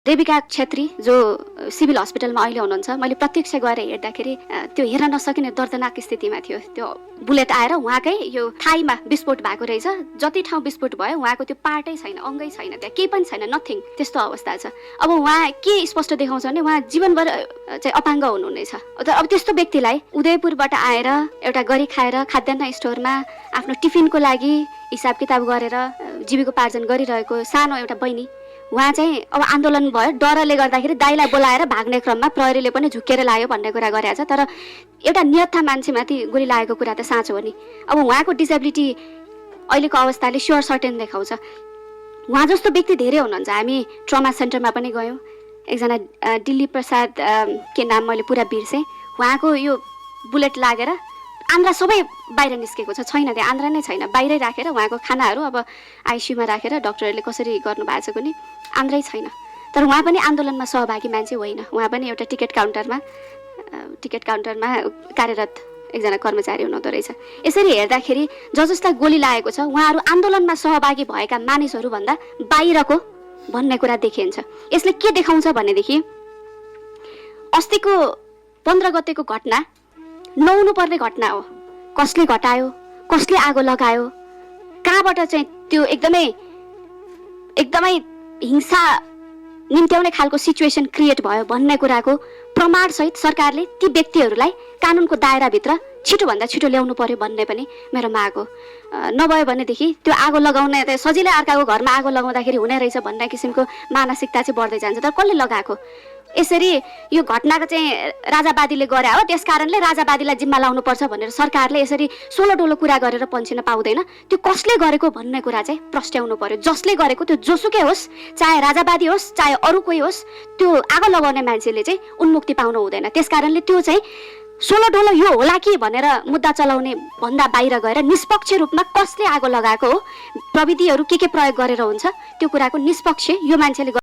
देविका छेत्री जो सिभिल हस्पिटलमा अहिले हुनुहुन्छ, मैले प्रत्यक्ष गएर हेर्दाखेरि त्यो हेर्न नसकिने दर्दनाक स्थितिमा थियो। त्यो बुलेट आएर उहाँकै यो थाईमा विस्फोट भएको रहेछ। जति ठाउँ विस्फोट भयो उहाँको त्यो पार्टै छैन, अङ्गै छैन, त्यहाँ केही पनि छैन, नथिङ। त्यस्तो अवस्था छ। अब उहाँ के स्पष्ट देखाउँछ भने उहाँ जीवनभर चाहिँ अपाङ्ग हुनुहुनेछ। अब त्यस्तो व्यक्तिलाई उदयपुरबाट आएर एउटा गरी खाएर खाद्यान्न स्टोरमा आफ्नो टिफिनको लागि हिसाब किताब गरेर जीविकोपार्जन गरिरहेको सानो एउटा बहिनी, उहाँ चाहिँ अब आन्दोलन भयो, डरले गर्दाखेरि दाइलाई बोलाएर भाग्ने क्रममा प्रहरीले पनि झुकेर लाग्यो भन्ने कुरा गरेछ। तर एउटा नियत्था मान्छेमाथि गोली लागेको कुरा त साँचो हो नि। अब उहाँको डिसेबिलिटी अहिलेको अवस्थाले स्योर सर्टेन देखाउँछ। उहाँ जस्तो व्यक्ति धेरै हुनुहुन्छ। हामी ट्रमा सेन्टरमा पनि गयौँ। एकजना दिल्ली प्रसाद के नाम मैले पुरा बिर्सेँ, उहाँको यो बुलेट लागेर आन्द्रा सबै बाहिर निस्केको छ, छैन त्यहाँ आन्द्रा नै छैन। बाहिरै राखेर उहाँको खानाहरू अब आइसियुमा राखेर डक्टरहरूले कसरी गर्नु भएको छ कुनै आन्द्रै छैन। तर उहाँ पनि आन्दोलनमा सहभागी मान्छे होइन। उहाँ पनि एउटा टिकट काउन्टरमा कार्यरत एकजना कर्मचारी हुनुहुँदो रहेछ। यसरी हेर्दाखेरि जसलाई गोली लागेको छ उहाँहरू आन्दोलनमा सहभागी भएका मानिसहरूभन्दा बाहिरको भन्ने कुरा देखिन्छ। यसले के देखाउँछ भनेदेखि अस्तिको 15 गतेको घटना नहुनु पर्ने घटना हो। कसले घटायो, कसले आगो लगायो, कहाँबाट चाहिँ त्यो एकदमै हिंसा निम्त्याउने खालको सिचुएसन क्रिएट भयो भन्ने कुराको प्रमाणसहित सरकारले ती व्यक्तिहरूलाई कानुनको दायराभित्र छिटोभन्दा छिटो ल्याउनु पर्यो भन्ने पनि मेरो माग हो। नभयो भनेदेखि त्यो आगो लगाउने सजिलै अर्काको घरमा आगो लगाउँदाखेरि हुने रहेछ भन्ने किसिमको मानसिकता चाहिँ बढ्दै जान्छ। तर कसले लगाएको? यसरी यो घटनाको चाहिँ राजावादीले गरे हो, त्यस कारणले राजावादीलाई जिम्मा लाउनुपर्छ भनेर सरकारले यसरी सोलो डोलो कुरा गरेर पन्छिन पाउँदैन। त्यो कसले गरेको भन्ने कुरा चाहिँ प्रस्ट्याउनु पर्यो। जसले गरेको त्यो जोसुकै होस्, चाहे राजावादी होस् चाहे अरू कोही होस्, त्यो आगो लगाउने मान्छेले चाहिँ उन्मुक्ति पाउनु हुँदैन। त्यस कारणले त्यो चाहिँ सोलो डोलो यो होला कि भनेर मुद्दा चलाउने भन्दा बाहिर गएर निष्पक्ष रूपमा कसले आगो लगाएको हो, प्रविधिहरू के प्रयोग गरेर हुन्छ, त्यो कुराको निष्पक्ष यो मान्छेले